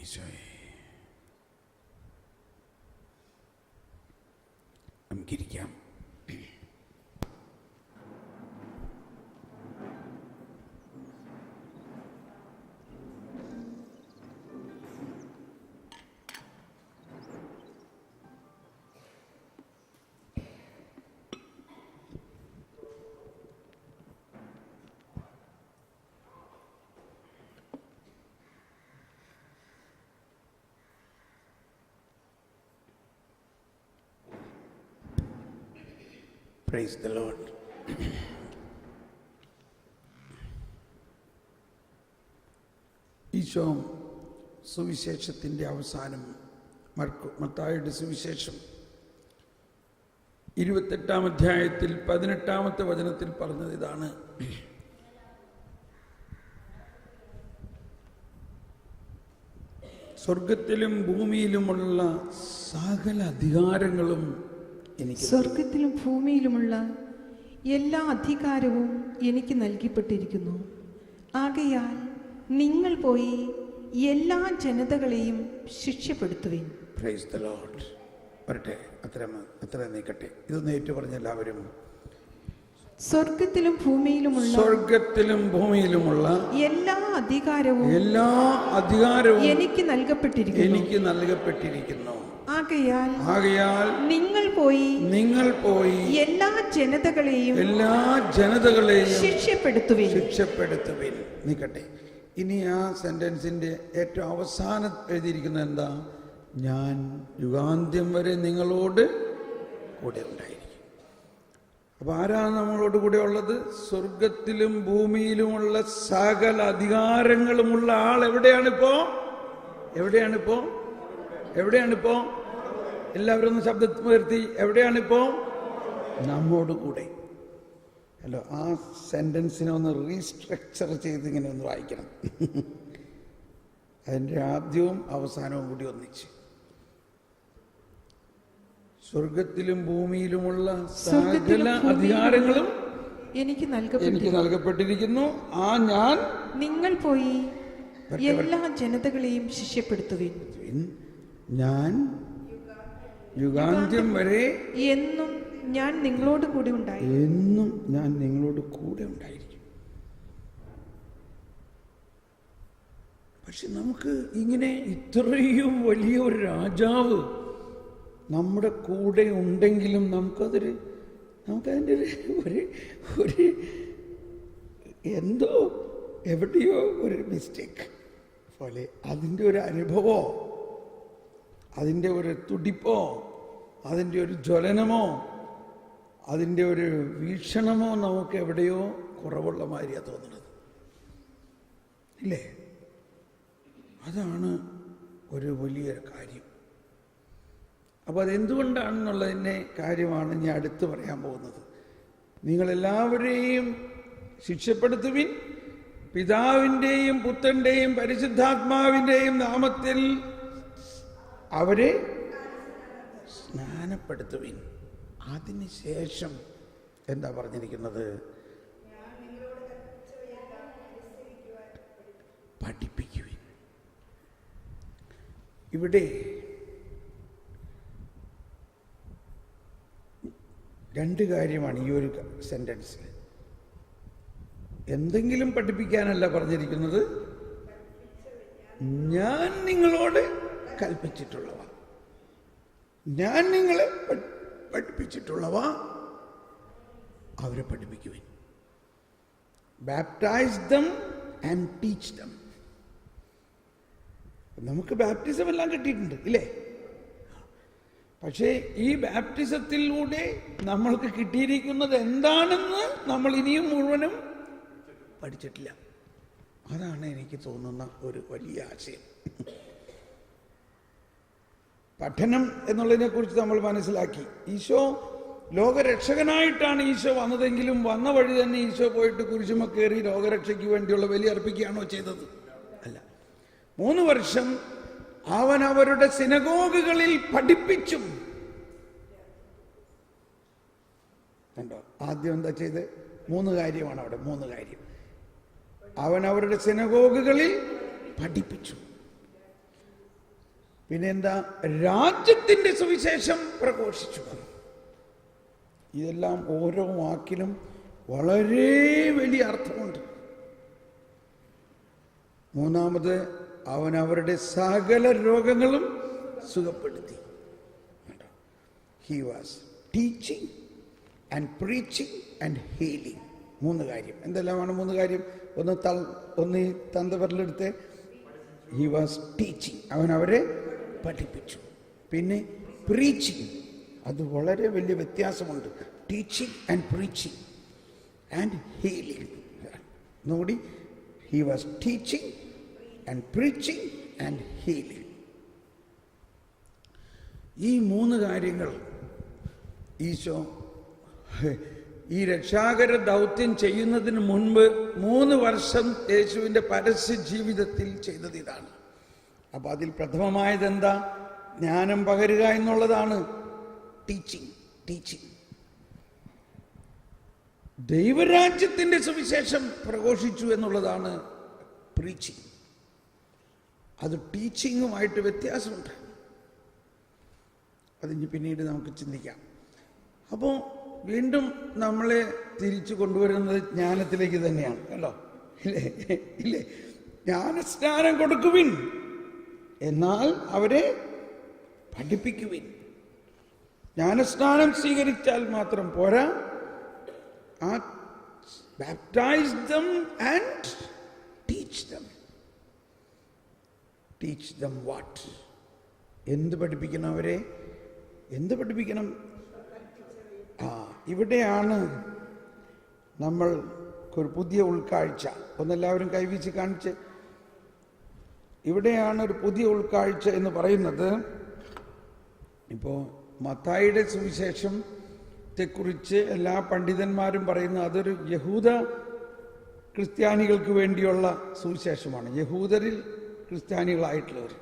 ഈശോയെ, നമുക്കിരിക്കാം. Praise the Lord. Isho സുവിശേഷത്തിൻ്റെ അവസാനം മത്തായിയുടെ സുവിശേഷം 28-ാം അധ്യായത്തിൽ 18-ാമത്തെ വചനത്തിൽ പറഞ്ഞത് ഇതാണ്: സ്വർഗത്തിലും ഭൂമിയിലുമുള്ള സകല അധികാരങ്ങളും സ്വർഗത്തിലും ഭൂമിയിലുമുള്ള എല്ലാ അധികാരവും എനിക്ക് നൽകപ്പെട്ടിരിക്കുന്നു. ആകയാൽ നിങ്ങൾ പോയി എല്ലാ ജനതകളെയും ശിക്ഷപ്പെടുത്തുവിൻ. Praise the Lord. വരട്ടെ, അത്ര നീക്കട്ടെ. ഇതൊന്ന് ഏറ്റു പറഞ്ഞ എല്ലാവരും. സ്വർഗത്തിലും ഭൂമിയിലുമുള്ള എല്ലാ അധികാരവും എനിക്ക് നൽകപ്പെട്ടിരിക്കുന്നു. ആകയാൽ നിങ്ങൾ പോയി എല്ലാ ജനതകളെയും ശിക്ഷപ്പെടുത്തുവിൻ. നിക്കട്ടെ. ഇനി ആ സെന്റൻസിന്റെ ഏറ്റവും അവസാനം എഴുതിയിരിക്കുന്നത് എന്താ? ഞാൻ യുഗാന്ത്യം വരെ നിങ്ങളോട് കൂടെ ഉണ്ടായിരിക്കും. അപ്പൊ ആരാണ് നമ്മളോട് കൂടെ ഉള്ളത്? സ്വർഗത്തിലും ഭൂമിയിലുമുള്ള സകല അധികാരങ്ങളുമുള്ള ആൾ എവിടെയാണിപ്പോ? എല്ലാവരും ഒന്ന് ശബ്ദം ഉയർത്തി. എവിടെയാണിപ്പോ? നമ്മോട് കൂടെ. അല്ലോ, ആ സെന്റൻസിനെ ഒന്ന് റീസ്ട്രക്ചർ ചെയ്ത് ഇങ്ങനെ ഒന്ന് വായിക്കണം. അതിൻ്റെ ആദ്യവും അവസാനവും കൂടി ഒന്നിച്ച്. സ്വർഗത്തിലും ഭൂമിയിലുമുള്ള സകല അധികാരങ്ങളും എനിക്ക് നൽകപ്പെട്ടിരിക്കുന്നു. ഞാൻ നിങ്ങൾ പോയി എല്ലാ ജനതകളെയും ശിക്ഷപ്പെടുത്തുവിൻ. ഞാൻ യുഗാന്ത്യം വരെ എന്നും ഞാൻ നിങ്ങളോട് കൂടെ ഉണ്ടായിരിക്കും. പക്ഷെ നമുക്ക് ഇങ്ങനെ ഇത്രയും വലിയ ഒരു രാജാവ് നമ്മുടെ കൂടെ ഉണ്ടെങ്കിലും നമുക്കതിൻ്റെ ഒരു എന്തോ എവിടെയോ ഒരു മിസ്റ്റേക്ക് പോലെ, അതിൻ്റെ ഒരു അനുഭവമോ അതിൻ്റെ ഒരു തുടിപ്പോ അതിൻ്റെ ഒരു ജ്വലനമോ അതിൻ്റെ ഒരു വീക്ഷണമോ നമുക്ക് എവിടെയോ കുറവുള്ള മാതിരിയാണ് തോന്നുന്നത്, ഇല്ലേ? അതാണ് ഒരു വലിയൊരു കാര്യം. അപ്പോൾ അതെന്തുകൊണ്ടാണെന്നുള്ളതിൻ്റെ കാര്യമാണ് ഞാൻ അടുത്ത് പറയാൻ പോകുന്നത്. നിങ്ങളെല്ലാവരെയും ശിക്ഷപ്പെടുത്തുവിൻ, പിതാവിൻ്റെയും പുത്രൻ്റെയും പരിശുദ്ധാത്മാവിൻ്റെയും നാമത്തിൽ അവരെ സ്നാനപ്പെടുത്തുവിൻ. അതിനുശേഷം എന്താ പറഞ്ഞിരിക്കുന്നത്? പഠിപ്പിക്കുവിൻ. ഇവിടെ രണ്ട് കാര്യമാണ് ഈ ഒരു സെന്റൻസിൽ. എന്തെങ്കിലും പഠിപ്പിക്കാനല്ല പറഞ്ഞിരിക്കുന്നത്, ഞാൻ നിങ്ങളോട് കൽപ്പിച്ചിട്ടുള്ളവ, ഞാൻ നിങ്ങളെ പഠിപ്പിച്ചിട്ടുള്ളവ അവരെ പഠിപ്പിക്കുവിൻ. Baptise them and teach them. നമുക്ക് ബാപ്റ്റിസം എല്ലാം കിട്ടിയിട്ടുണ്ട്, ഇല്ലേ? പക്ഷേ ഈ ബാപ്റ്റിസത്തിലൂടെ നമ്മൾക്ക് കിട്ടിയിരിക്കുന്നത് എന്താണെന്ന് നമ്മൾ ഇനിയും മുഴുവനും പഠിച്ചിട്ടില്ല. അതാണ് എനിക്ക് തോന്നുന്ന ഒരു വലിയ ആശയം. പഠനം എന്നുള്ളതിനെ കുറിച്ച് നമ്മൾ മനസ്സിലാക്കി. ഈശോ ലോകരക്ഷകനായിട്ടാണ് ഈശോ വന്നതെങ്കിലും വന്ന വഴി തന്നെ ഈശോ പോയിട്ട് കുരിശുമ കയറി ലോകരക്ഷയ്ക്ക് വേണ്ടിയുള്ള ബലി അർപ്പിക്കുകയാണോ ചെയ്തത്? അല്ല. 3 വർഷം അവൻ അവരുടെ സിനഗോഗുകളിൽ പഠിപ്പിച്ചും. കണ്ടോ? ആദ്യം എന്താ ചെയ്ത്? 3 കാര്യമാണ് അവിടെ. 3 കാര്യം. അവൻ അവരുടെ സിനഗോഗുകളിൽ പഠിപ്പിച്ചു. പിന്നെന്താ? രാജ്യത്തിന്റെ സുവിശേഷം പ്രഘോഷിച്ചു. ഇതെല്ലാം ഓരോ വാക്കിലും വളരെ വലിയ അർത്ഥമുണ്ട്. മൂന്നാമത്, അവൻ അവരുടെ സകല രോഗങ്ങളും സുഖപ്പെടുത്തി. He was teaching and preaching and healing. 3 കാര്യം. എന്തെല്ലാമാണ് 3 കാര്യം? ഒന്ന് ഈ തന്തവരിലെടുത്ത്, He was teaching, അവൻ അവരെ പഠിപ്പിച്ചു. പിന്നെ preaching, അത് വളരെ വലിയ വ്യത്യാസമുണ്ട്. Teaching and preaching and healing. നോടി, He was teaching and preaching and healing. ഈ 3 കാര്യങ്ങൾ ഈശോ ഈ രക്ഷാകര ദൗത്യം ചെയ്യുന്നതിന് മുൻപ് 3 വർഷം യേശുവിൻ്റെ പരസ്യ ജീവിതത്തിൽ ചെയ്തത് ഇതാണ്. അപ്പൊ അതിൽ പ്രഥമമായത് എന്താ? ജ്ഞാനം പകരുക എന്നുള്ളതാണ്. ടീച്ചിങ്. ദൈവരാജ്യത്തിന്റെ സുവിശേഷം പ്രഘോഷിച്ചു എന്നുള്ളതാണ് പ്രീച്ചിങ്. അത് ടീച്ചിങ്ങുമായിട്ട് വ്യത്യാസമുണ്ട്. അതിന് പിന്നീട് നമുക്ക് ചിന്തിക്കാം. അപ്പോൾ വീണ്ടും നമ്മളെ തിരിച്ചു കൊണ്ടുവരുന്നത് ജ്ഞാനത്തിലേക്ക് തന്നെയാണ്. കണ്ടോ? ഇല്ലേ? ജ്ഞാനസ്നാനം കൊടുക്കുവിൻ, എന്നാൽ അവരെ പഠിപ്പിക്കുവിൻ. ജ്ഞാനസ്നാനം സ്വീകരിച്ചാൽ മാത്രം പോരാ, baptize them and teach them. Teach them what? എന്ത് പഠിപ്പിക്കണം അവരെ? എന്ത് പഠിപ്പിക്കണം? ഇവിടെയാണ് നമ്മൾ ഒരു പുതിയ ഉൾക്കാഴ്ച. ഒന്നെല്ലാവരും കൈവീച്ച് കാണിച്ച്. ഇവിടെയാണ് ഒരു പുതിയ ഉൾക്കാഴ്ച എന്ന് പറയുന്നത്. ഇപ്പോൾ മത്തായിയുടെ സുവിശേഷത്തെക്കുറിച്ച് എല്ലാ പണ്ഡിതന്മാരും പറയുന്ന അതൊരു യഹൂദ ക്രിസ്ത്യാനികൾക്ക് വേണ്ടിയുള്ള സുവിശേഷമാണ്. യഹൂദരിൽ ക്രിസ്ത്യാനികളായിട്ടുള്ളവർ,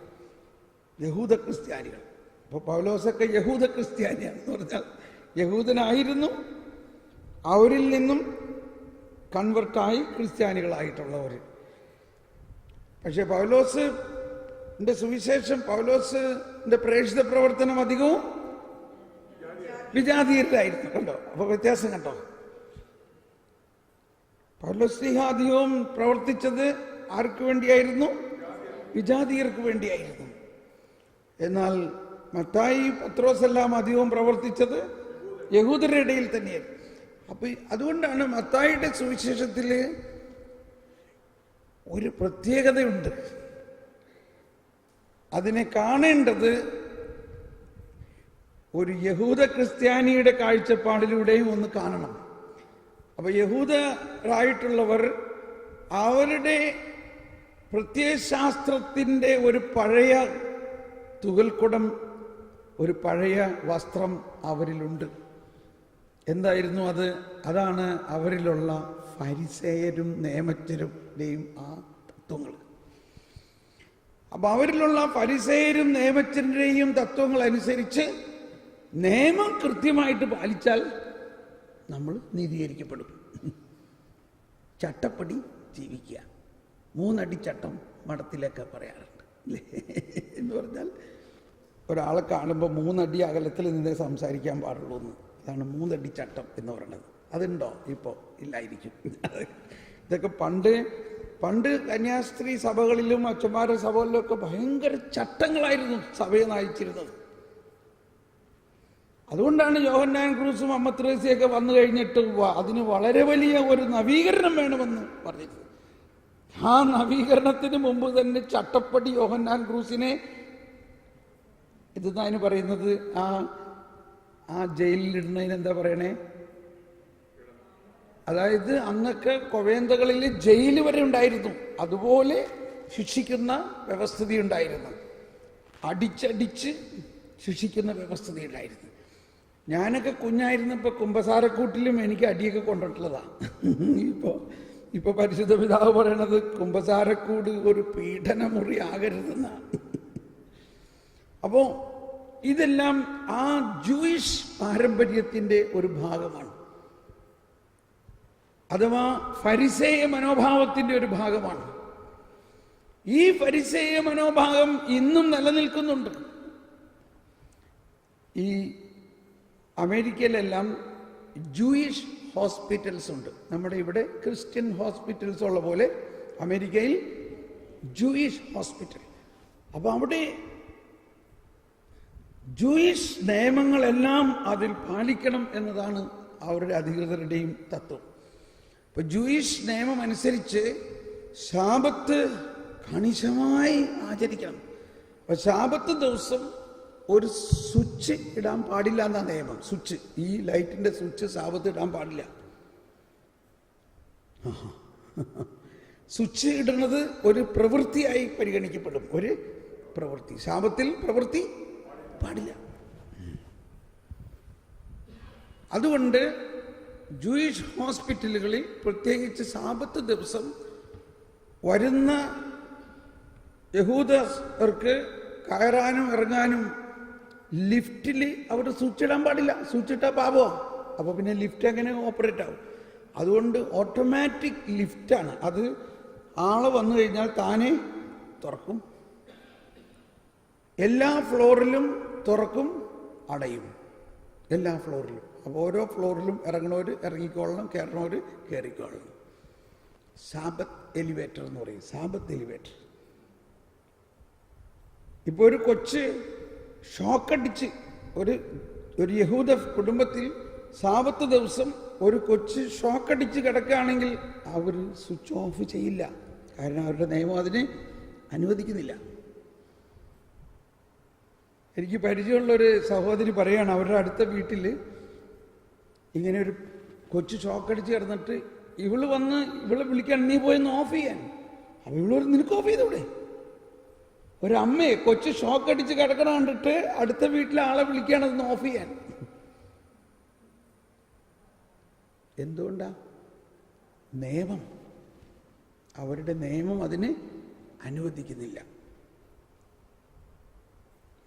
യഹൂദ ക്രിസ്ത്യാനികൾ. അപ്പോൾ പൗലോസൊക്കെ യഹൂദ ക്രിസ്ത്യാനിയാണെന്ന് പറഞ്ഞാൽ യഹൂദനായിരുന്നു, അവരിൽ നിന്നും കൺവെർട്ടായി ക്രിസ്ത്യാനികളായിട്ടുള്ളവർ. പക്ഷെ പൗലോസിന്റെ സുവിശേഷം, പൗലോസിന്റെ പ്രേക്ഷിത പ്രവർത്തനം അധികവും വിജാതീയരായിരുന്നു. കണ്ടോ? അപ്പൊ വ്യത്യാസം കണ്ടോ? പൗലോസ് അധികവും പ്രവർത്തിച്ചത് ആർക്ക് വേണ്ടിയായിരുന്നു? വിജാതീയർക്ക് വേണ്ടിയായിരുന്നു. എന്നാൽ മത്തായി, പത്രോസ് എല്ലാം അധികവും പ്രവർത്തിച്ചത് യഹൂദരുടെ ഇടയിൽ തന്നെയായിരുന്നു. അപ്പൊ അതുകൊണ്ടാണ് മത്തായിയുടെ സുവിശേഷത്തിൽ ഒരു പ്രത്യേകതയുണ്ട്. അതിനെ കാണേണ്ടത് ഒരു യഹൂദ ക്രിസ്ത്യാനിയുടെ കാഴ്ചപ്പാടിലൂടെയും ഒന്ന് കാണണം. അപ്പൊ യഹൂദരായിട്ടുള്ളവർ അവരുടെ പ്രത്യയശാസ്ത്രത്തിൻ്റെ ഒരു പഴയ തുകൽക്കുടം, ഒരു പഴയ വസ്ത്രം അവരിലുണ്ട്. എന്തായിരുന്നു അത്? അതാണ് അവരിലുള്ള ഫരിസേയരും നിയമജ്ഞരുടെയും ആ തത്വങ്ങൾ. അപ്പൊ അവരിലുള്ള ഫരിസേയരും നിയമജ്ഞരുടെയും തത്വങ്ങൾ അനുസരിച്ച് നിയമം കൃത്യമായിട്ട് പാലിച്ചാൽ നമ്മൾ നീതീകരിക്കപ്പെടും. ചട്ടപ്പടി ജീവിക്കുക. 3 അടി ചട്ടം മഠത്തിലൊക്കെ പറയാറുണ്ട്, അല്ലേ? എന്ന് പറഞ്ഞാൽ ഒരാളെ കാണുമ്പോൾ 3 അടി അകലത്തിൽ നിന്നേ സംസാരിക്കാൻ പാടുള്ളൂ എന്ന്. അതാണ് 3 അടി ചട്ടം എന്ന് പറയുന്നത്. അതുണ്ടോ? ഇപ്പോൾ ഇല്ലായിരിക്കും. ഇതൊക്കെ പണ്ട് കന്യാസ്ത്രീ സഭകളിലും അച്ഛന്മാരുടെ സഭകളിലും ഒക്കെ ഭയങ്കര ചട്ടങ്ങളായിരുന്നു സഭയെ നയിച്ചിരുന്നത്. അതുകൊണ്ടാണ് യോഹന്നാൻ ക്രൂസും അമ്മ ത്രേസ്യയൊക്കെ വന്നു കഴിഞ്ഞിട്ട് അതിന് വളരെ വലിയ ഒരു നവീകരണം വേണമെന്ന് പറഞ്ഞിരുന്നത്. ആ നവീകരണത്തിന് മുമ്പ് തന്നെ ചട്ടപ്പടി യോഹന്നാൻ ക്രൂസിനെ ഇതെന്നാണ് പറയുന്നത്, ആ ജയിലിലിടുന്നതിന് എന്താ പറയണേ? അതായത് അന്നൊക്കെ കൊവേന്തകളിൽ ജയിൽ വരെ ഉണ്ടായിരുന്നു. അതുപോലെ ശിക്ഷിക്കുന്ന വ്യവസ്ഥിതി ഉണ്ടായിരുന്നു. അടിച്ചടിച്ച് ശിക്ഷിക്കുന്ന വ്യവസ്ഥിതി ഉണ്ടായിരുന്നു. ഞാനൊക്കെ കുഞ്ഞായിരുന്നപ്പോൾ കുമ്പസാരക്കൂട്ടിലും എനിക്ക് അടിയൊക്കെ കൊണ്ടിട്ടുള്ളതാണ്. ഇപ്പൊ പരിശുദ്ധ പിതാവ് പറയണത് കുമ്പസാരക്കൂട് ഒരു പീഡനമുറി ആകരുതെന്നാണ്. അപ്പോ ഇതെല്ലാം ആ ജൂയിഷ് പാരമ്പര്യത്തിന്റെ ഒരു ഭാഗമാണ്, അഥവാ ഫരിസേയ മനോഭാവത്തിന്റെ ഒരു ഭാഗമാണ്. ഈ ഫരിസേയ മനോഭാവം ഇന്നും നിലനിൽക്കുന്നുണ്ട്. ഈ അമേരിക്കയിലെല്ലാം ജൂയിഷ് ഹോസ്പിറ്റൽസ് ഉണ്ട്. നമ്മുടെ ഇവിടെ ക്രിസ്ത്യൻ ഹോസ്പിറ്റൽസ് ഉള്ള പോലെ അമേരിക്കയിൽ ജൂയിഷ് ഹോസ്പിറ്റൽ. അപ്പോൾ അവിടെ ജൂയിഷ് നിയമങ്ങളെല്ലാം അതിൽ പാലിക്കണം എന്നതാണ് അവരുടെ അധികൃതരുടെയും തത്വം. അപ്പോൾ ജൂയിഷ് നിയമം അനുസരിച്ച് ശാബത്ത് കണിശമായി ആചരിക്കണം. അപ്പോൾ ശാബത്ത് ദിവസം ഒരു സ്വിച്ച് ഇടാൻ പാടില്ല എന്നാ നിയമം. സ്വിച്ച്, ഈ ലൈറ്റിന്റെ സ്വിച്ച് ശാബത്ത് ഇടാൻ പാടില്ല. സ്വിച്ച് ഇടുന്നത് ഒരു പ്രവൃത്തിയായി പരിഗണിക്കപ്പെടും. ഒരു പ്രവൃത്തി, ശാബത്തിൽ പ്രവൃത്തി പാടില്ല. അതുകൊണ്ട് ജൂയിഷ് ഹോസ്പിറ്റലുകളിൽ പ്രത്യേകിച്ച് ശാബത്ത് ദിവസം വരുന്ന യഹൂദർക്ക് കയറാനും ഇറങ്ങാനും ലിഫ്റ്റിൽ അവർ സ്വിച്ച് ഇടാൻ പാടില്ല. സ്വിച്ച് ഇട്ടാൽ പാപമോ? അപ്പോൾ പിന്നെ ലിഫ്റ്റ് എങ്ങനെ ഓപ്പറേറ്റ് ആവും? അതുകൊണ്ട് ഓട്ടോമാറ്റിക് ലിഫ്റ്റാണ്. അത് ആള് വന്നു കഴിഞ്ഞാൽ താനെ തുറക്കും. എല്ലാ ഫ്ലോറിലും തുറക്കും, അടയും. എല്ലാ ഫ്ലോറിലും. അപ്പോൾ ഓരോ ഫ്ലോറിലും ഇറങ്ങണവർ ഇറങ്ങിക്കോളണം, കയറണവർ കയറിക്കോളണം. സാബത്ത് എലിവേറ്റർ എന്ന് പറയും. Sabbath elevator. ഇപ്പോൾ ഒരു കൊച്ച് ഷോക്കടിച്ച് ഒരു യഹൂദ കുടുംബത്തിൽ സാബത്ത് ദിവസം ഒരു കൊച്ച് ഷോക്കടിച്ച് കിടക്കുകയാണെങ്കിൽ അവർ സ്വിച്ച് ഓഫ് ചെയ്യില്ല. കാരണം അവരുടെ നിയമം അതിനെ അനുവദിക്കുന്നില്ല. എനിക്ക് പരിചയമുള്ളൊരു സഹോദരി പറയാണ്, അവരുടെ അടുത്ത വീട്ടിൽ ഇങ്ങനെ ഒരു കൊച്ചു ഷോക്കടിച്ച് കിടന്നിട്ട് ഇവളെ വിളിക്കാൻ, നീ പോയെന്ന് ഓഫ് ചെയ്യാൻ. അപ്പോൾ ഇവളൊരു, നിനക്ക് ഓഫ് ചെയ്തൂടെ? ഒരമ്മയെ കൊച്ചു ഷോക്കടിച്ച് കിടക്കണ കണ്ടിട്ട് അടുത്ത വീട്ടിലെ ആളെ വിളിക്കുകയാണ് അതൊന്ന് ഓഫ് ചെയ്യാൻ. എന്തുകൊണ്ടാ? നിയമം, അവരുടെ നിയമം അതിന് അനുവദിക്കുന്നില്ല.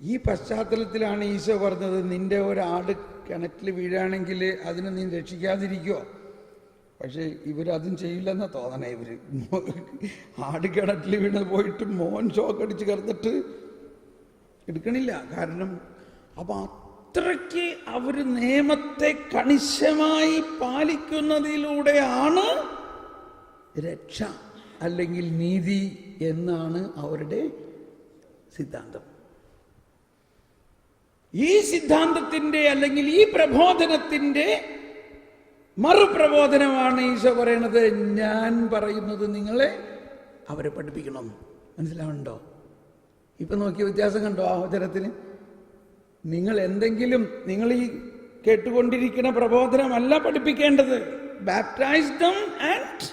ഈ പശ്ചാത്തലത്തിലാണ് ഈശോ പറഞ്ഞത്, നിന്റെ ഒരാട് കിണറ്റിൽ വീഴാണെങ്കിൽ അതിനെ നീ രക്ഷിക്കാതിരിക്കുമോ? പക്ഷേ ഇവരതും ചെയ്യില്ലെന്നാ തോന്നണേ. ഇവര് ആട് കിണറ്റിൽ വീണ് പോയിട്ട് മോൻ ഷോക്കടിച്ച് കിടന്നിട്ട് എടുക്കണില്ല. കാരണം അപ്പൊ അത്രയ്ക്ക് അവര് നിയമത്തെ കണിശമായി പാലിക്കുന്നതിലൂടെയാണ് രക്ഷ അല്ലെങ്കിൽ നീതി എന്നാണ് അവരുടെ സിദ്ധാന്തം. ഈ സിദ്ധാന്തത്തിന്റെ അല്ലെങ്കിൽ ഈ പ്രബോധനത്തിന്റെ മറുപ്രബോധനമാണ് ഈശോ പറയണത്, ഞാൻ പറയുന്നത് നിങ്ങളെ അവരെ പഠിപ്പിക്കണം. മനസ്സിലാവുന്നുണ്ടോ? ഇപ്പൊ നോക്കിയ വ്യത്യാസം കണ്ടോ ആ വചനത്തിന്? നിങ്ങൾ ഈ കേട്ടുകൊണ്ടിരിക്കുന്ന പ്രബോധനമല്ല പഠിപ്പിക്കേണ്ടത്. Baptize them and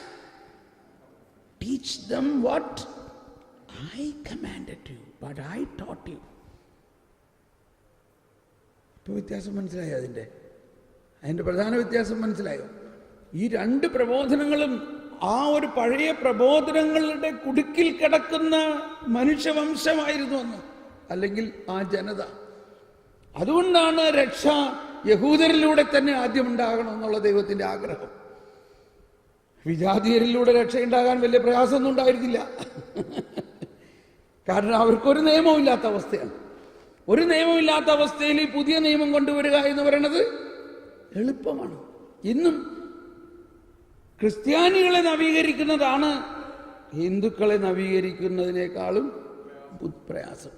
teach them what I commanded you, but I taught you. ഇപ്പൊ വ്യത്യാസം മനസ്സിലായോ? അതിന്റെ പ്രധാന വ്യത്യാസം മനസ്സിലായോ? ഈ രണ്ട് പ്രബോധനങ്ങളും ആ ഒരു പഴയ പ്രബോധനങ്ങളുടെ കുടുക്കിൽ കിടക്കുന്ന മനുഷ്യവംശമായിരുന്നു അന്ന്, അല്ലെങ്കിൽ ആ ജനത. അതുകൊണ്ടാണ് രക്ഷ യഹൂദരിലൂടെ തന്നെ ആദ്യം ഉണ്ടാകണം എന്നുള്ള ദൈവത്തിന്റെ ആഗ്രഹം. വിജാതീയരിലൂടെ രക്ഷയുണ്ടാകാൻ വലിയ പ്രയാസമൊന്നും ഉണ്ടായിരുന്നില്ല. കാരണം അവർക്കൊരു നിയമമില്ലാത്ത അവസ്ഥയാണ്. ഒരു നിയമമില്ലാത്ത അവസ്ഥയിൽ ഈ പുതിയ നിയമം കൊണ്ടുവരിക എന്ന് പറയുന്നത് എളുപ്പമാണ്. ഇന്നും ക്രിസ്ത്യാനികളെ നവീകരിക്കുന്നതാണ് ഹിന്ദുക്കളെ നവീകരിക്കുന്നതിനേക്കാളും പ്രയാസം.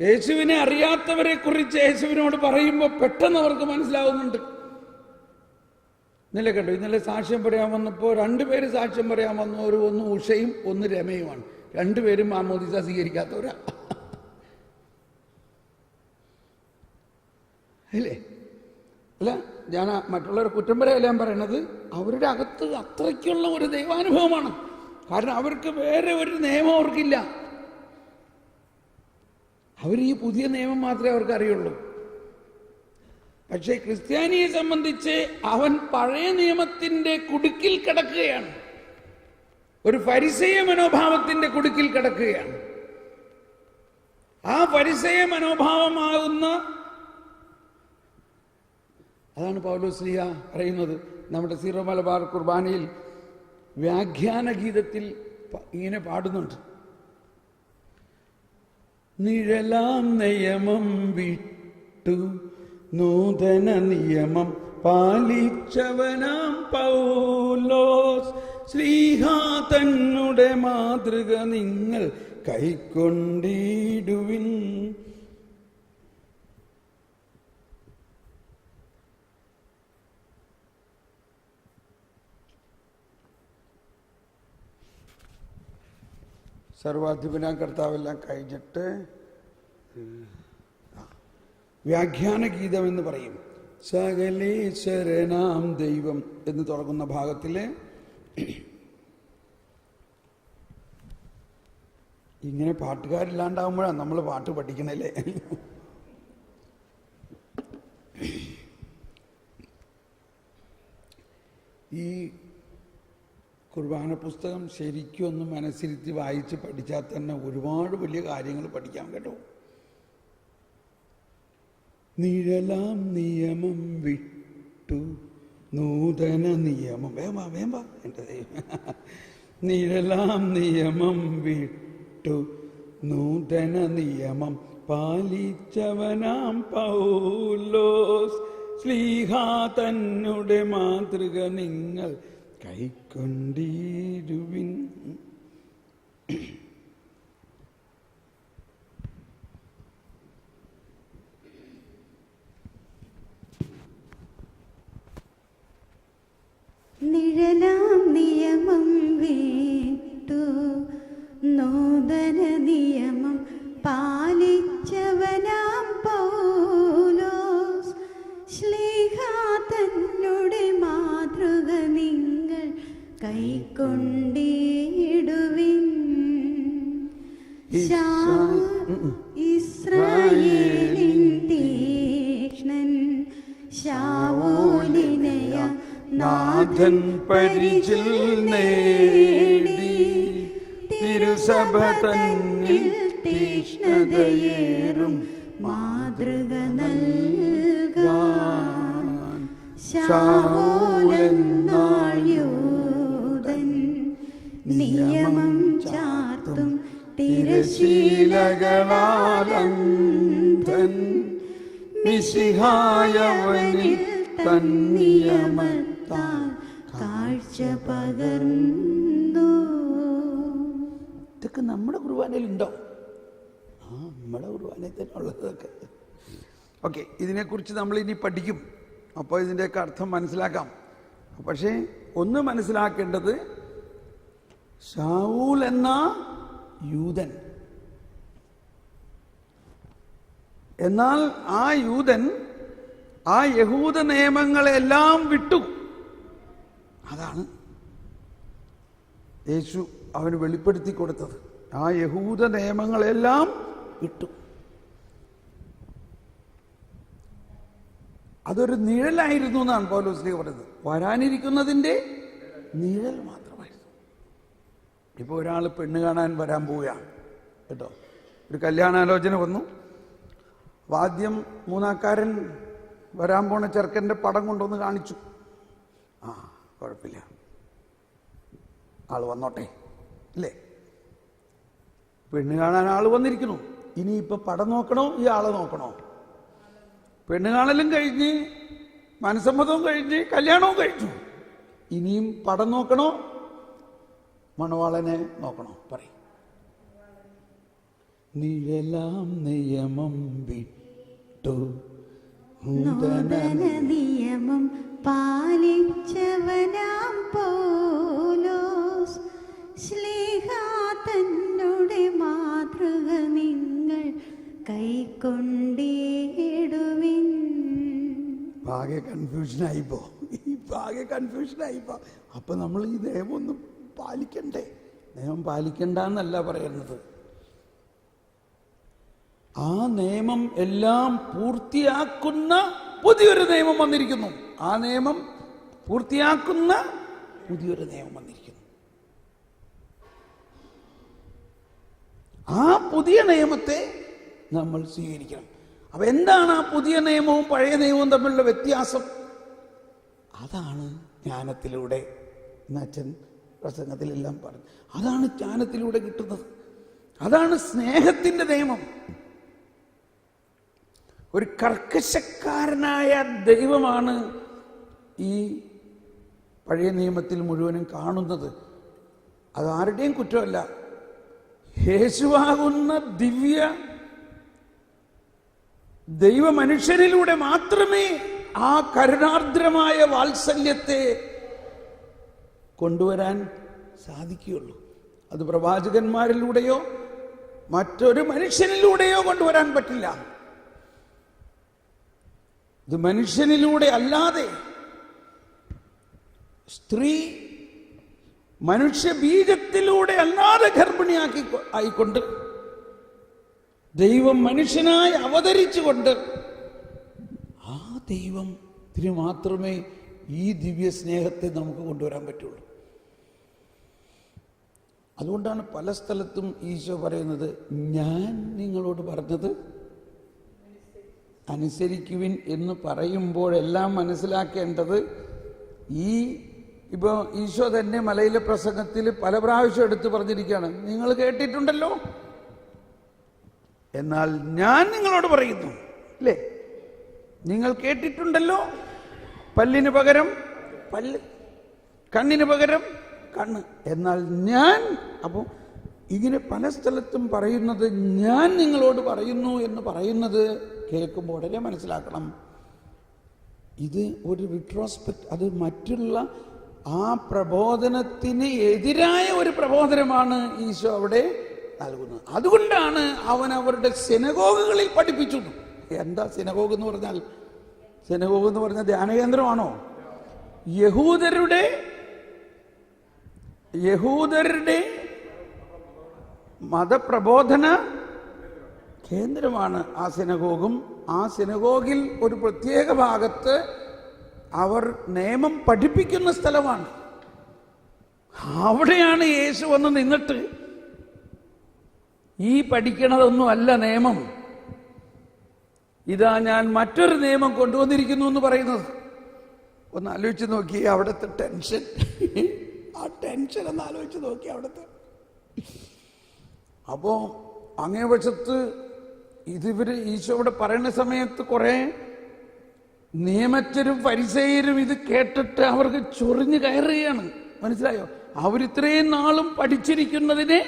യേശുവിനെ അറിയാത്തവരെ കുറിച്ച് യേശുവിനോട് പറയുമ്പോൾ പെട്ടെന്ന് അവർക്ക് മനസ്സിലാവുന്നുണ്ട്. ഇന്നലെ കണ്ടു, ഇന്നലെ സാക്ഷ്യം പറയാൻ വന്നപ്പോൾ രണ്ടുപേര് സാക്ഷ്യം പറയാൻ വന്നവർ, ഒന്ന് ഉഷയും ഒന്ന് രമയുമാണ്. രണ്ടുപേരും മാമോദിസ സ്വീകരിക്കാത്തവരാ. അല്ലേ? അല്ല, ഞാൻ മറ്റുള്ളവരെ കുറ്റം പറയല്ല ഞാൻ പറയണത്, അവരുടെ അകത്ത് അത്രയ്ക്കുള്ള ഒരു ദൈവാനുഭവമാണ്. കാരണം അവർക്ക് വേറെ ഒരു നിയമം അവർക്കില്ല. അവർ ഈ പുതിയ നിയമം മാത്രമേ അവർക്ക് അറിയുള്ളൂ. പക്ഷേ ക്രിസ്ത്യാനിയെ സംബന്ധിച്ച് അവൻ പഴയ നിയമത്തിന്റെ കുടുക്കിൽ കിടക്കുകയാണ്. ഒരു ഫരിസേയ മനോഭാവത്തിന്റെ കുടുക്കിൽ കിടക്കുകയാണ്. ആ ഫരിസേയ മനോഭാവമാകുന്ന, അതാണ് പൗലോസ് പറയുന്നത് നമ്മുടെ സീറോ മലബാർ കുർബാനയിൽ വ്യാഖ്യാന ഗീതത്തിൽ ഇങ്ങനെ പാടുന്നുണ്ട്. നിഴലാം നിയമം വിട്ടു നൂതന നിയമം പാലിച്ചവനാം പൗലോസ് ശ്ലീഹാ തന്നുടെ മാതൃക നിങ്ങൾ കൈക്കൊണ്ടിടുവിൻ. സർവാധിപനാം കർത്താവെല്ലാം കഴിഞ്ഞിട്ട് വ്യാഖ്യാന ഗീതം എന്ന് പറയും. സകലേശ്വരനാം ദൈവം എന്ന് തുടങ്ങുന്ന ഭാഗത്തില് ഇങ്ങനെ പാട്ടുകാരില്ലാണ്ടാവുമ്പോഴാണ് നമ്മൾ പാട്ട് പഠിക്കണല്ലേ. ഈ കുർബാന പുസ്തകം ശരിക്കും ഒന്ന് മനസ്സിരുത്തി വായിച്ച് പഠിച്ചാൽ തന്നെ ഒരുപാട് വലിയ കാര്യങ്ങൾ പഠിക്കാം കേട്ടോ. നിഴലാം നിയമം വിട്ടു നൂതന നിയമം വേമ്പ എൻ്റെ ദൈവം. നിഴലാം നിയമം വിട്ടു നൂതന നിയമം പാലിച്ചവനാം പൗലോസ് ശ്ലീഹാ തന്നുടെ മാതൃക നിങ്ങൾ കൈക്കൊണ്ടിടുവിൻ. നിഴലാം നിയമം വിട്ടു നൂതന നിയമം പാലിച്ചവനാം പൗലോസ് ശ്ലീഹാ തന്നുടെ മാതൃക നിങ്ങൾ കൈക്കൊണ്ടിടുവിൻ. ഇസ്രായേലിൻ തീക്ഷ്ണൻ ശൗലിനെയ നാഥൻ പരിചിൽ നേടി തിരുസഭ തന്നിൽ തീക്ഷ്ണതയേറും മാതൃക നൽകാൻ ശൗലെന്നാൾ യൂദൻ നിയമം ചാർത്തും തിരശീലകളാലന്ധൻ മിശിഹായവനിൽ തന്നിയമത്താൽ കാഴ്ച പകർന്നു. ഇതൊക്കെ നമ്മുടെ കുർബാനയിലുണ്ടോ? നമ്മുടെ കുർബാനയിൽ തന്നെ ഉള്ളതൊക്കെ. ഓക്കെ, ഇതിനെക്കുറിച്ച് നമ്മൾ ഇനി പഠിക്കും. അപ്പോൾ ഇതിൻ്റെയൊക്കെ അർത്ഥം മനസ്സിലാക്കാം. പക്ഷേ ഒന്ന് മനസ്സിലാക്കേണ്ടത്, ശൗൽ എന്ന യൂദൻ, എന്നാൽ ആ യൂദൻ ആ യഹൂദ നിയമങ്ങളെല്ലാം വിട്ടു. അതാണ് യേശു അവന് വെളിപ്പെടുത്തി കൊടുത്തത്. ആ യഹൂദ നിയമങ്ങളെല്ലാം വിട്ടു. അതൊരു നിഴലായിരുന്നു എന്നാണ് പൗലോസ് പറയുന്നത്. വരാനിരിക്കുന്നതിൻ്റെ നിഴൽ മാത്രമായിരുന്നു. ഇപ്പോൾ ഒരാൾ പെണ്ണ് കാണാൻ വരാൻ പോവുകയാണ് കേട്ടോ. ഒരു കല്യാണാലോചന വന്നു. ആദ്യം മൂന്നാക്കാരൻ വരാൻ പോണ ചെറുക്കൻ്റെ പടം കൊണ്ടുവന്ന് കാണിച്ചു. കുഴപ്പമില്ല, ആള് വന്നോട്ടെ അല്ലേ. പെണ്ണ് കാണാൻ ആള് വന്നിരിക്കുന്നു. ഇനിയിപ്പൊ പടം നോക്കണോ ഈ ആളെ നോക്കണോ? പെണ്ണ് കാണലും കഴിഞ്ഞ് മനസ്സമ്മതവും കഴിഞ്ഞ് കല്യാണവും കഴിച്ചു. ഇനിയും പടം നോക്കണോ മണവാളനെ നോക്കണോ? പറയും. നിഴലാം നിയമം വിട്ടു നൂതന നിയമം പാലിച്ചവനാം പൗലോസ് ശ്ലീഹാ തന്നുടെ മാതൃക നിങ്ങൾ കൈക്കൊണ്ടിടുവിൻ. ആകെ കൺഫ്യൂഷനായിപ്പോ. അപ്പൊ നമ്മൾ ഈ നിയമം ഒന്ന് പാലിക്കണ്ടേ? നിയമം പാലിക്കണ്ടെന്നല്ല പറയുന്നത്. ആ നിയമം എല്ലാം പൂർത്തിയാക്കുന്ന പുതിയൊരു നിയമം വന്നിരിക്കുന്നു. ആ നിയമം പൂർത്തിയാക്കുന്ന പുതിയൊരു നിയമം വന്നിരിക്കുന്നു. ആ പുതിയ നിയമത്തെ നമ്മൾ സ്വീകരിക്കണം. അപ്പൊ എന്താണ് ആ പുതിയ നിയമവും പഴയ നിയമവും തമ്മിലുള്ള വ്യത്യാസം? അതാണ് ജ്ഞാനത്തിലൂടെ അച്ഛൻ പ്രസംഗത്തിലെല്ലാം പറഞ്ഞു. അതാണ് ജ്ഞാനത്തിലൂടെ കിട്ടുന്നത്. അതാണ് സ്നേഹത്തിൻ്റെ നിയമം. ഒരു കർക്കശക്കാരനായ ദൈവമാണ് ഈ പഴയ നിയമത്തിൽ മുഴുവനും കാണുന്നത്. അത് ആരുടെയും കുറ്റമല്ല. യേശുവാകുന്ന ദിവ്യ ദൈവ മനുഷ്യരിലൂടെ മാത്രമേ ആ കരുണാർദ്രമായ വാത്സല്യത്തെ കൊണ്ടുവരാൻ സാധിക്കുകയുള്ളൂ. അത് പ്രവാചകന്മാരിലൂടെയോ മറ്റൊരു മനുഷ്യനിലൂടെയോ കൊണ്ടുവരാൻ പറ്റില്ല. ഇത് മനുഷ്യനിലൂടെ അല്ലാതെ, സ്ത്രീ മനുഷ്യ ബീജത്തിലൂടെ അല്ലാതെ ആയിക്കൊണ്ട് ദൈവം മനുഷ്യനായി അവതരിച്ചുകൊണ്ട് ആ ദൈവത്തിന് മാത്രമേ ഈ ദിവ്യ സ്നേഹത്തെ നമുക്ക് കൊണ്ടുവരാൻ പറ്റുള്ളൂ. അതുകൊണ്ടാണ് പല സ്ഥലത്തും ഈശോ പറയുന്നത്, ഞാൻ നിങ്ങളോട് പറഞ്ഞത് അനുസരിക്കുവിൻ എന്ന് പറയുമ്പോഴെല്ലാം മനസ്സിലാക്കേണ്ടത്, ഇപ്പോൾ ഈശോ തന്നെ മലയിലെ പ്രസംഗത്തിൽ പല പ്രാവശ്യം എടുത്തു പറഞ്ഞിരിക്കുകയാണ്, നിങ്ങൾ കേട്ടിട്ടുണ്ടല്ലോ, എന്നാൽ ഞാൻ നിങ്ങളോട് പറയുന്നു. അല്ലേ? നിങ്ങൾ കേട്ടിട്ടുണ്ടല്ലോ, പല്ലിന് പകരം പല്ല്, കണ്ണിന് പകരം കണ്ണ്, എന്നാൽ ഞാൻ. അപ്പോൾ ഇങ്ങനെ പല സ്ഥലത്തും പറയുന്നത് ഞാൻ നിങ്ങളോട് പറയുന്നു എന്ന് പറയുന്നത് കേൾക്കുമ്പോൾ ഉടനെ മനസ്സിലാക്കണം, ഇത് ഒരു റിട്രോസ്പെക്ട്, അത് മറ്റുള്ള ആ പ്രബോധനത്തിന് എതിരായ ഒരു പ്രബോധനമാണ് ഈശോ അവിടെ നൽകുന്നത്. അതുകൊണ്ടാണ് അവൻ അവരുടെ സിനഗോഗുകളിൽ പഠിപ്പിച്ചു. എന്താ സിനഗോഗ് എന്ന് പറഞ്ഞാൽ? സിനഗോഗ് എന്ന് പറഞ്ഞാൽ ധ്യാനകേന്ദ്രമാണോ? യഹൂദരുടെ മതപ്രബോധന കേന്ദ്രമാണ് ആ സിനഗോഗും. ആ സിനഗോഗിൽ ഒരു പ്രത്യേക ഭാഗത്ത് അവർ നിയമം പഠിപ്പിക്കുന്ന സ്ഥലമാണ്. അവിടെയാണ് യേശു വന്ന് നിന്നിട്ട് ഈ പഠിക്കണതൊന്നും അല്ല നിയമം, ഇതാ ഞാൻ മറ്റൊരു നിയമം കൊണ്ടുവന്നിരിക്കുന്നു എന്ന് പറയുന്നത്. ഒന്ന് ആലോചിച്ച് നോക്കി അവിടുത്തെ ടെൻഷൻ, ആ ടെൻഷൻ ഒന്ന് ആലോചിച്ച് നോക്കി അവിടുത്തെ. അപ്പോ അങ്ങേ വശത്ത് ഇതിവര് ഈശോ ഇവിടെ പറയുന്ന സമയത്ത് കുറെ നിയമജ്ഞരും ഫരിസേയരും ഇത് കേട്ടിട്ട് അവർക്ക് ചൊറിഞ്ഞു കയറുകയാണ്. മനസ്സിലായോ? അവരിത്രയും നാളും പഠിച്ചിരിക്കുന്നതിനെ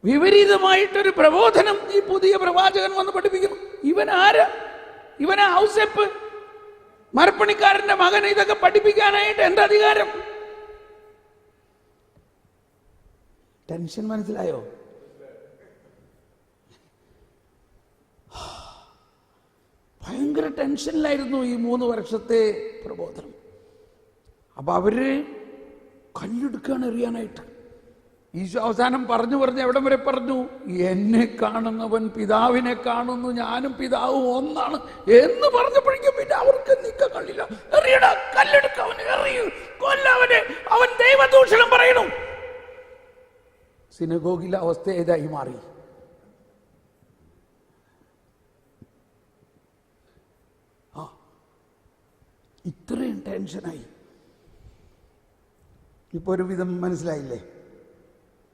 വിപരീതമായിട്ടൊരു പ്രബോധനം ഈ പുതിയ പ്രവാചകൻ വന്ന് പഠിപ്പിക്കുന്നു. ഇവൻ ആര്? ഇവനാ ഔസേപ്പ്, മരപ്പണിക്കാരന്റെ മകൻ. ഇതൊക്കെ പഠിപ്പിക്കാനായിട്ട് എന്താ അധികാരം? ടെൻഷൻ മനസ്സിലായോ? ഭയങ്കര ടെൻഷനിലായിരുന്നു ഈ 3 വർഷത്തെ പ്രബോധനം. അപ്പൊ അവര് കല്ലെടുക്കാണ് എറിയാനായിട്ട്. ഈശോ അവസാനം പറഞ്ഞു എവിടം വരെ പറഞ്ഞു? എന്നെ കാണുന്നവൻ പിതാവിനെ കാണുന്നു, ഞാനും പിതാവും ഒന്നാണ് എന്ന് പറഞ്ഞപ്പോഴേക്കും പിന്നെ അവർക്ക് നിൽക്കാൻ കഴിയില്ല. എറിയട, കല്ലെടുക്ക, അവൻ എറിയൂ, കൊല്ലവന്, അവൻ ദൈവദൂഷണം പറയണു. സിനഗോഗിലെ അവസ്ഥ ഏതായി മാറി? ഇത്രയും ടെൻഷനായി. ഇപ്പൊ ഒരു വിധം മനസ്സിലായില്ലേ?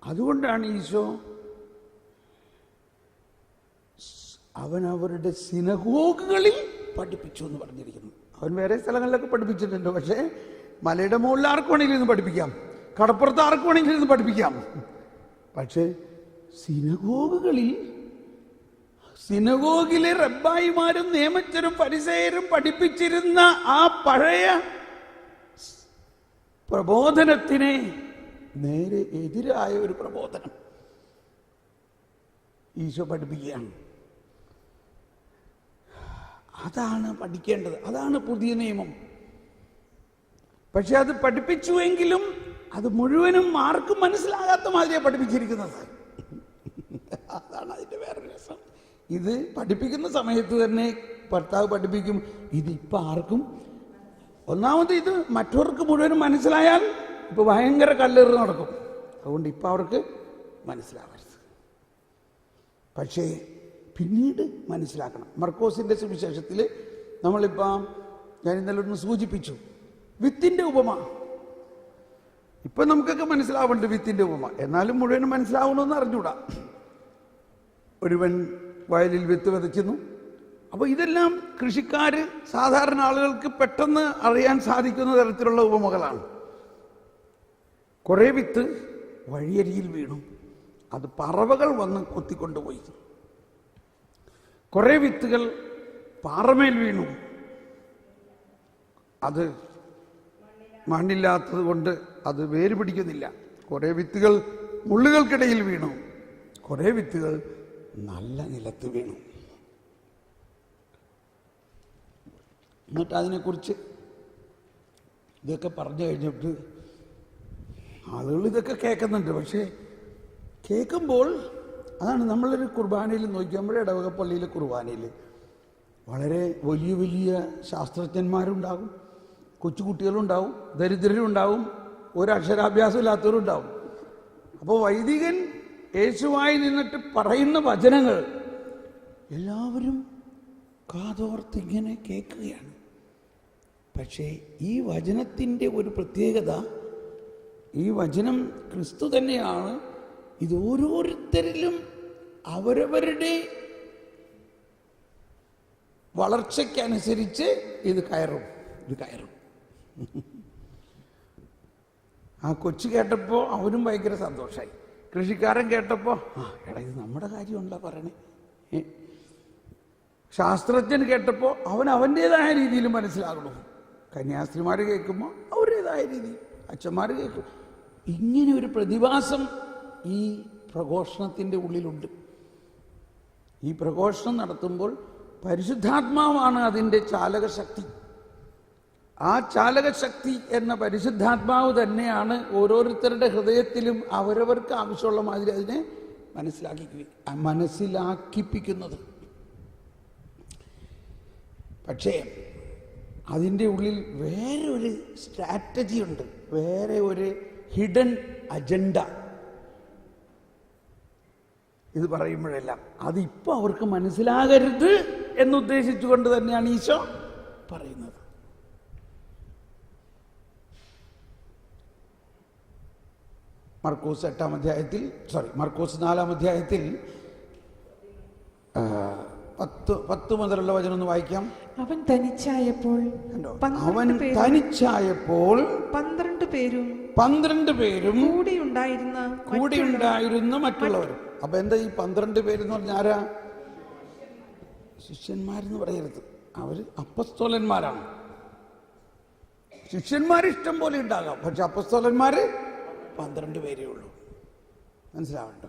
അതുകൊണ്ടാണ് ഈശോ അവൻ അവരുടെ സിനഗോഗുകളിൽ പഠിപ്പിച്ചു എന്ന് പറഞ്ഞിരിക്കുന്നു. അവൻ വേറെ സ്ഥലങ്ങളിലൊക്കെ പഠിപ്പിച്ചിട്ടുണ്ട്. പക്ഷേ മലയുടെ മുകളിൽ ആർക്ക് വേണമെങ്കിലും ഇരുന്ന് പഠിപ്പിക്കാം, കടപ്പുറത്ത് ആർക്ക് വേണമെങ്കിലും ഇരുന്ന് പഠിപ്പിക്കാം. പക്ഷേ സിനഗോഗിലെ റബ്ബായിമാരും നിയമജ്ഞരും ഫരിസേയരും പഠിപ്പിച്ചിരുന്ന ആ പഴയ പ്രബോധനത്തിനെ നേരെ എതിരായ ഒരു പ്രബോധനം ഈശോ പഠിപ്പിക്കുകയാണ്. അതാണ് പഠിക്കേണ്ടത്, അതാണ് പുതിയ നിയമം. പക്ഷെ അത് പഠിപ്പിച്ചുവെങ്കിലും അത് മുഴുവനും ആർക്കും മനസ്സിലാകാത്ത മാതിരിയാണ് പഠിപ്പിച്ചിരിക്കുന്നത്. അതാണ് അതിന്റെ വേറെ രസം. ഇത് പഠിപ്പിക്കുന്ന സമയത്ത് തന്നെ ഭർത്താവ് പഠിപ്പിക്കും, ഇതിപ്പോ ആർക്കും, ഒന്നാമത് ഇത് മറ്റവർക്ക് മുഴുവനും മനസ്സിലായാൽ ഇപ്പൊ ഭയങ്കര കല്ലെറി നടക്കും. അതുകൊണ്ട് ഇപ്പൊ അവർക്ക് മനസ്സിലാവരുത്. പക്ഷേ പിന്നീട് മനസ്സിലാക്കണം. മർക്കോസിന്റെ സുവിശേഷത്തിൽ നമ്മളിപ്പം ഞാൻ ഇന്നലെ ഒന്ന് സൂചിപ്പിച്ചു, വിത്തിന്റെ ഉപമ. ഇപ്പൊ നമുക്കൊക്കെ മനസ്സിലാവുന്നുണ്ട് വിത്തിന്റെ ഉപമ, എന്നാലും മുഴുവനും മനസ്സിലാവണമെന്ന് അറിഞ്ഞൂടാ. ഒരുവൻ വയലിൽ വിത്ത് വിതയ്ക്കുന്നു. അപ്പോൾ ഇതെല്ലാം കൃഷിക്കാർ, സാധാരണ ആളുകൾക്ക് പെട്ടെന്ന് അറിയാൻ സാധിക്കുന്ന തരത്തിലുള്ള ഉപമകളാണ്. കുറേ വിത്ത് വഴിയരിയിൽ വീണു, അത് പറവകൾ വന്ന് കൊത്തിക്കൊണ്ടുപോയി. കുറേ വിത്തുകൾ പാറമേൽ വീണു, അത് മണ്ണില്ലാത്തത് കൊണ്ട് അത് വേര് പിടിക്കുന്നില്ല. കുറേ വിത്തുകൾ മുള്ളുകൾക്കിടയിൽ വീണു, കുറേ വിത്തുകൾ നല്ല നിലത്ത് വീണു. എന്നിട്ട് അതിനെക്കുറിച്ച് ഇതൊക്കെ പറഞ്ഞു കഴിഞ്ഞിട്ട് ആളുകൾ ഇതൊക്കെ കേൾക്കുന്നുണ്ട്. പക്ഷേ കേൾക്കുമ്പോൾ അതാണ് നമ്മളൊരു കുർബാനയിൽ നോക്കിയാൽ, ഇടവക പള്ളിയിലെ കുർബാനയിൽ വളരെ വലിയ വലിയ ശാസ്ത്രജ്ഞന്മാരുണ്ടാകും, കൊച്ചുകുട്ടികളുണ്ടാവും, ദരിദ്രരുണ്ടാവും, ഒരക്ഷരാഭ്യാസം ഇല്ലാത്തവരുണ്ടാവും. അപ്പോൾ വൈദികൻ യേശുവായി നിന്നിട്ട് പറയുന്ന വചനങ്ങൾ എല്ലാവരും കാതോർത്തിങ്ങനെ കേൾക്കുകയാണ്. പക്ഷേ ഈ വചനത്തിൻ്റെ ഒരു പ്രത്യേകത, ഈ വചനം ക്രിസ്തു തന്നെയാണ്. ഇത് ഓരോരുത്തരിലും അവരവരുടെ വളർച്ചയ്ക്കനുസരിച്ച് ഇത് കയറും. ആ കൊച്ചു കേട്ടപ്പോൾ അവനും ഭയങ്കര സന്തോഷമായി. കൃഷിക്കാരൻ കേട്ടപ്പോൾ എടാ ഇത് നമ്മുടെ കാര്യമുണ്ടോ പറയണേ. ശാസ്ത്രജ്ഞൻ കേട്ടപ്പോൾ അവൻ അവൻ്റേതായ രീതിയിൽ മനസ്സിലാകണം. കന്യാസ്ത്രീമാർ കേൾക്കുമ്പോൾ അവരുടേതായ രീതി, അച്ഛന്മാർ കേൾക്കും. ഇങ്ങനെ ഒരു പ്രതിഭാസം ഈ പ്രഘോഷണത്തിൻ്റെ ഉള്ളിലുണ്ട്. ഈ പ്രഘോഷണം നടത്തുമ്പോൾ പരിശുദ്ധാത്മാവാണ് അതിൻ്റെ ചാലകശക്തി. ആ ചാലകശക്തി എന്ന പരിശുദ്ധാത്മാവ് തന്നെയാണ് ഓരോരുത്തരുടെ ഹൃദയത്തിലും അവരവർക്ക് ആവശ്യമുള്ള മാതിരി അതിനെ മനസ്സിലാക്കിപ്പിക്കുന്നത്. പക്ഷേ അതിൻ്റെ ഉള്ളിൽ വേറെ ഒരു സ്ട്രാറ്റജി ഉണ്ട്, വേറെ ഒരു ഹിഡൻ അജണ്ട. ഇത് പറയുമ്പോഴെല്ലാം അതിപ്പോൾ അവർക്ക് മനസ്സിലാകരുത് എന്നുദ്ദേശിച്ചുകൊണ്ട് തന്നെയാണ് ഈശോ പറയുന്നത്. മർക്കോസ് 4-ാം അധ്യായത്തിൽ 10 മുതലുള്ള വചനം ഒന്ന് വായിക്കാം. അവൻ തനിച്ചായപ്പോൾ 12 പേരും കൂടിയുണ്ടായിരുന്ന മറ്റുള്ളവരും. അപ്പൊ എന്താ ഈ 12 പേരെന്ന് പറഞ്ഞാൽ ആരാ? ശിഷ്യന്മാരെന്ന് പറയരുത്, അവര് അപ്പസ്തോലന്മാരാണ്. ശിഷ്യന്മാർ ഇഷ്ടം പോലെ ഉണ്ടാകാം, പക്ഷെ അപ്പസ്തോലന്മാര് 12 പേരേ ഉള്ളൂ. മനസ്സിലാവണ്ടോ?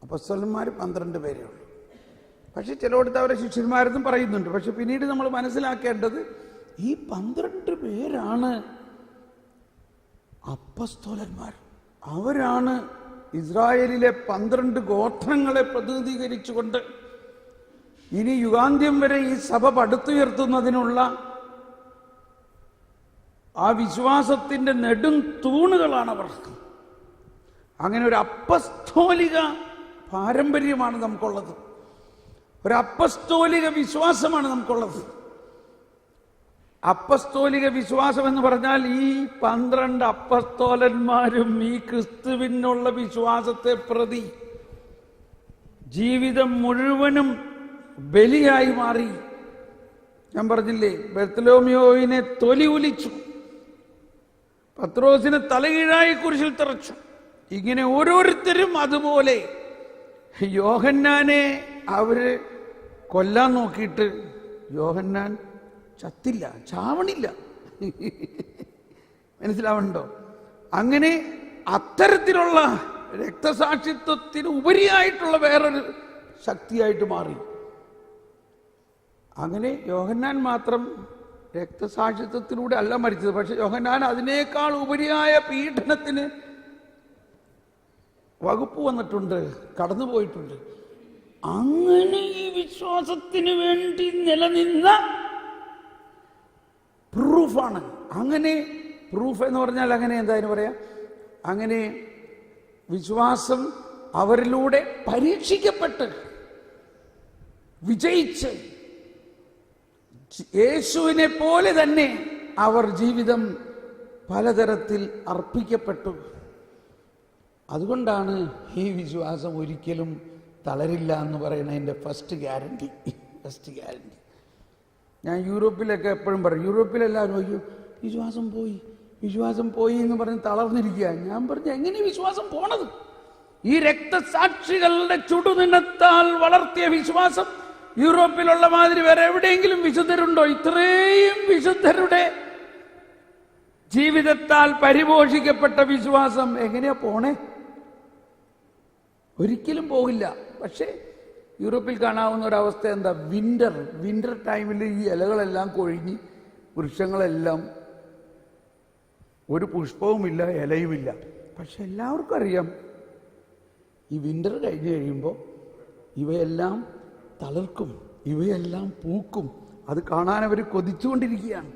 അപ്പസ്തോലന്മാർ 12 പേരേ ഉള്ളൂ. പക്ഷെ ചിലയിടത്ത് അവരെ ശിഷ്യന്മാരെന്നും പറയുന്നുണ്ട്. പക്ഷെ പിന്നീട് നമ്മൾ മനസ്സിലാക്കേണ്ടത് ഈ 12 പേരാണ് അപ്പസ്തോലന്മാർ. അവരാണ് ഇസ്രായേലിലെ 12 ഗോത്രങ്ങളെ പ്രതിനിധീകരിച്ചുകൊണ്ട് ഇനി യുഗാന്ത്യം വരെ ഈ സഭ പടുത്തുയർത്തുന്നതിനുള്ള ആ വിശ്വാസത്തിൻ്റെ നെടും തൂണുകളാണ് അവർ. അങ്ങനെ ഒരു അപ്പസ്തോലിക പാരമ്പര്യമാണ് നമുക്കുള്ളത്, ഒരു അപ്പസ്തോലിക വിശ്വാസമാണ് നമുക്കുള്ളത്. അപ്പസ്തോലിക വിശ്വാസം എന്ന് പറഞ്ഞാൽ ഈ 12 അപ്പസ്തോലന്മാരും ഈ ക്രിസ്തുവിനുള്ള വിശ്വാസത്തെ പ്രതി ജീവിതം മുഴുവനും ബലിയായി മാറി. ഞാൻ പറഞ്ഞില്ലേ, ബർത്തലോമിയോവിനെ തൊലി ഉലിച്ചു, പത്രോസിനെ തലകീഴായി കുരിശിൽ തറച്ചു. ഇങ്ങനെ ഓരോരുത്തരും അതുപോലെ. യോഹന്നാനെ അവര് കൊല്ലാൻ നോക്കിയിട്ട് യോഹന്നാൻ ചത്തില്ല, ചാവണില്ല. മനസ്സിലാവണ്ടോ? അങ്ങനെ അത്തരത്തിലുള്ള രക്തസാക്ഷിത്വത്തിന് ഉപരിയായിട്ടുള്ള വേറൊരു ശക്തിയായിട്ട് മാറി. അങ്ങനെ യോഹന്നാൻ മാത്രം രക്തസാക്ഷിത്വത്തിലൂടെ അല്ല മരിച്ചത്, പക്ഷെ യോഹന്നാൻ അതിനേക്കാൾ ഉപരിയായ പീഡനത്തിന് വകുപ്പ് വന്നിട്ടുണ്ട്, കടന്നുപോയിട്ടുണ്ട്. അങ്ങനെ ഈ വിശ്വാസത്തിന് വേണ്ടി നിലനിന്ന പ്രൂഫാണ്. അങ്ങനെ പ്രൂഫ് എന്ന് പറഞ്ഞാൽ അങ്ങനെ എന്തായാലും പറയാം, അങ്ങനെ വിശ്വാസം അവരിലൂടെ പരീക്ഷിക്കപ്പെട്ട് വിജയിച്ച് യേശുവിനെ പോലെ തന്നെ അവർ ജീവിതം പലതരത്തിൽ അർപ്പിക്കപ്പെട്ടു. അതുകൊണ്ടാണ് ഈ വിശ്വാസം ഒരിക്കലും തളരില്ല എന്ന് പറയുന്നതിൻ്റെ ഫസ്റ്റ് ഗ്യാരണ്ടി. ഞാൻ യൂറോപ്പിലൊക്കെ എപ്പോഴും പറയും, യൂറോപ്പിലെല്ലാവരും അയ്യോ വിശ്വാസം പോയി എന്ന് പറഞ്ഞ് തളർന്നിരിക്കുക. ഞാൻ പറഞ്ഞു, എങ്ങനെ വിശ്വാസം പോണത്? ഈ രക്തസാക്ഷികളുടെ ചുടുനിണത്താൽ വളർത്തിയ വിശ്വാസം യൂറോപ്പിലുള്ള മാതിരി വേറെ എവിടെയെങ്കിലും വിശുദ്ധരുണ്ടോ? ഇത്രയും വിശുദ്ധരുടെ ജീവിതത്താൽ പരിപോഷിക്കപ്പെട്ട വിശ്വാസം എങ്ങനെയാ പോണേ? ഒരിക്കലും പോകില്ല. പക്ഷേ യൂറോപ്പിൽ കാണാവുന്ന ഒരവസ്ഥ എന്താ? വിന്റർ ടൈമിൽ ഈ ഇലകളെല്ലാം കൊഴിഞ്ഞ് വൃക്ഷങ്ങളെല്ലാം ഒരു പുഷ്പവുമില്ല, ഇലയുമില്ല. പക്ഷെ എല്ലാവർക്കും അറിയാം ഈ വിന്റർ കഴിഞ്ഞ് കഴിയുമ്പോൾ ഇവയെല്ലാം തളിർക്കും, ഇവയെല്ലാം പൂക്കും. അത് കാണാൻ അവർ കൊതിച്ചുകൊണ്ടിരിക്കുകയാണ്,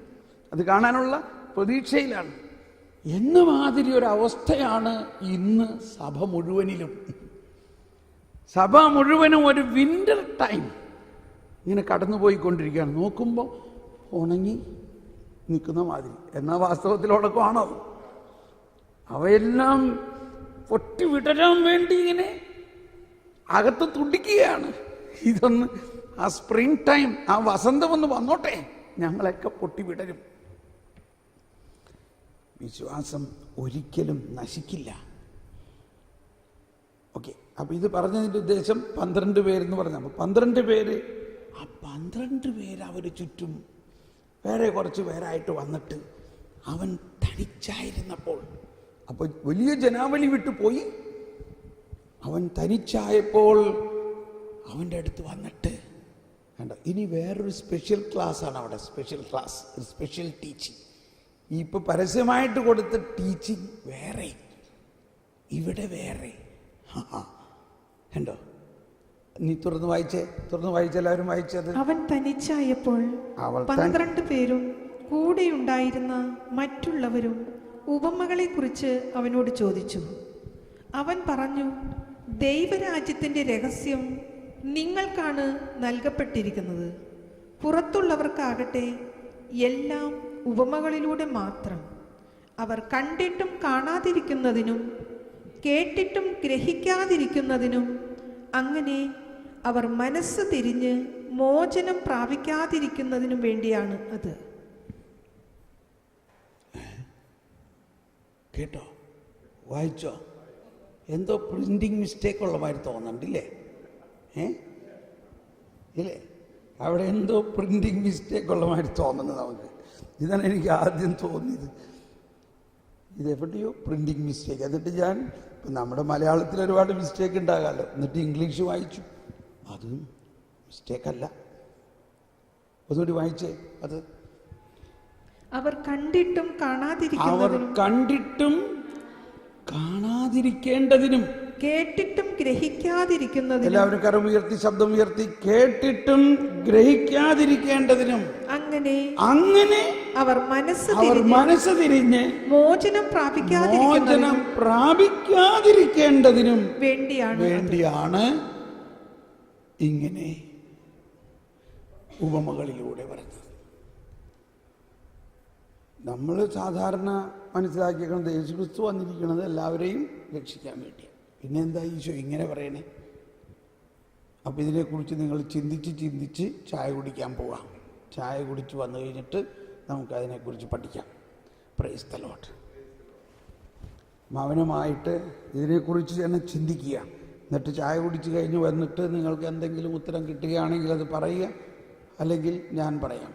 അത് കാണാനുള്ള പ്രതീക്ഷയിലാണ്. എന്ന മാതിരി ഒരവസ്ഥയാണ് ഇന്ന് സഭ മുഴുവനിലും. സഭ മുഴുവനും ഒരു വിന്റർ ടൈം ഇങ്ങനെ കടന്നുപോയിക്കൊണ്ടിരിക്കുകയാണ്. നോക്കുമ്പോൾ ഉണങ്ങി നിൽക്കുന്ന മാതിരി. എന്നാൽ വാസ്തവത്തിൽ ഉണക്കമാണോ? അവയെല്ലാം പൊട്ടി വിടരാൻ വേണ്ടി ഇങ്ങനെ അകത്ത് തുടിക്കുകയാണ്. ഇതൊന്ന് ആ സ്പ്രിംഗ് ടൈം, ആ വസന്തം ഒന്ന് വന്നോട്ടെ, ഞങ്ങളൊക്കെ പൊട്ടി വിടരും. വിശ്വാസം ഒരിക്കലും നശിക്കില്ല. ഓക്കെ, അപ്പം ഇത് പറഞ്ഞതിൻ്റെ ഉദ്ദേശം 12 പേരെന്ന് പറഞ്ഞു. അപ്പോൾ 12 പേര്, ആ 12 പേര് അവർ ചുറ്റും വേറെ കുറച്ച് പേരായിട്ട് വന്നിട്ട് അവൻ തനിച്ചായിരുന്നപ്പോൾ, അപ്പോൾ വലിയ ജനാവലി വിട്ടു പോയി. അവൻ തനിച്ചായപ്പോൾ അവൻ്റെ അടുത്ത് വന്നിട്ട് കണ്ടോ, ഇനി വേറൊരു സ്പെഷ്യൽ ക്ലാസ്സാണ് അവിടെ. സ്പെഷ്യൽ ക്ലാസ്, ഒരു സ്പെഷ്യൽ ടീച്ചിങ്. ഈ ഇപ്പോൾ പരസ്യമായിട്ട് കൊടുത്ത ടീച്ചിങ് വേറെ, ഇവിടെ വേറെ. കണ്ടോ, നീ തുറന്നു വായിച്ചെല്ലാവരും വായിച്ചത്. അവൻ തനിച്ചായപ്പോൾ 12 പേരും കൂടെയുണ്ടായിരുന്ന മറ്റുള്ളവരും ഉപമകളെ കുറിച്ച് അവനോട് ചോദിച്ചു. അവൻ പറഞ്ഞു, ദൈവരാജ്യത്തിൻ്റെ രഹസ്യം നിങ്ങൾക്കാണ് നൽകപ്പെട്ടിരിക്കുന്നത്. പുറത്തുള്ളവർക്കാകട്ടെ എല്ലാം ഉപമകളിലൂടെ മാത്രം. അവർ കണ്ടിട്ടും കാണാതിരിക്കുന്നതിനും കേട്ടിട്ടും ഗ്രഹിക്കാതിരിക്കുന്നതിനും, അങ്ങനെ അവർ മനസ്സ് തിരിഞ്ഞ് മോചനം പ്രാപിക്കാതിരിക്കുന്നതിനും വേണ്ടിയാണ് അത്. കേട്ടോ, വായിച്ചോ? എന്തോ പ്രിന്റിങ് മിസ്റ്റേക്ക് ഉള്ള മാതിരി തോന്നണ്ടില്ലേ? ഇല്ലേ? അവിടെ എന്തോ പ്രിന്റിങ് മിസ്റ്റേക്ക് ഉള്ള മാതിരി തോന്നുന്നത് നമുക്ക്. ഇതാണ് എനിക്ക് ആദ്യം തോന്നിയത്. ഇതെവിടെയോ പ്രിന്റിങ് മിസ്റ്റേക്ക്. എന്നിട്ട് ഞാൻ ഇപ്പം നമ്മുടെ മലയാളത്തിൽ ഒരുപാട് മിസ്റ്റേക്ക് ഉണ്ടാകാമല്ലോ, എന്നിട്ട് ഇംഗ്ലീഷ് വായിച്ചു, അതും മിസ്റ്റേക്കല്ല. ഒന്നുകൂടി വായിച്ചേ അത്. അവർ കണ്ടിട്ടും കാണാതിരിക്കേണ്ടതിനും കേട്ടിട്ടും ഗ്രഹിക്കാതിരിക്കുന്നതിനും. എല്ലാവരും കരം ഉയർത്തി, ശബ്ദം ഉയർത്തി. കേട്ടിട്ടും ഗ്രഹിക്കാതിരിക്കേണ്ടതിനും, അങ്ങനെ അവർ മനസ്സ് തിരിഞ്ഞ് മോചനം പ്രാപിക്കാതിരിക്കേണ്ടതിനും വേണ്ടിയാണ് ഇങ്ങനെ ഉപമകളിലൂടെ പറഞ്ഞത്. നമ്മൾ സാധാരണ മനസ്സിലാക്കിയത് യേശുക്രിസ്തു വന്നിരിക്കുന്നത് എല്ലാവരെയും രക്ഷിക്കാൻ വേണ്ടിയാണ്. പിന്നെ എന്താ ഈശോ ഇങ്ങനെ പറയണേ? അപ്പോൾ ഇതിനെക്കുറിച്ച് നിങ്ങൾ ചിന്തിച്ച് ചായ കുടിക്കാൻ പോവാം. ചായ കുടിച്ച് വന്നു കഴിഞ്ഞിട്ട് നമുക്കതിനെക്കുറിച്ച് പഠിക്കാം. Price the Lord. മൗനമായിട്ട് ഇതിനെക്കുറിച്ച് തന്നെ ചിന്തിക്കുക. എന്നിട്ട് ചായ കുടിച്ച് കഴിഞ്ഞ് വന്നിട്ട് നിങ്ങൾക്ക് എന്തെങ്കിലും ഉത്തരം കിട്ടുകയാണെങ്കിൽ അത് പറയുക, അല്ലെങ്കിൽ ഞാൻ പറയാം.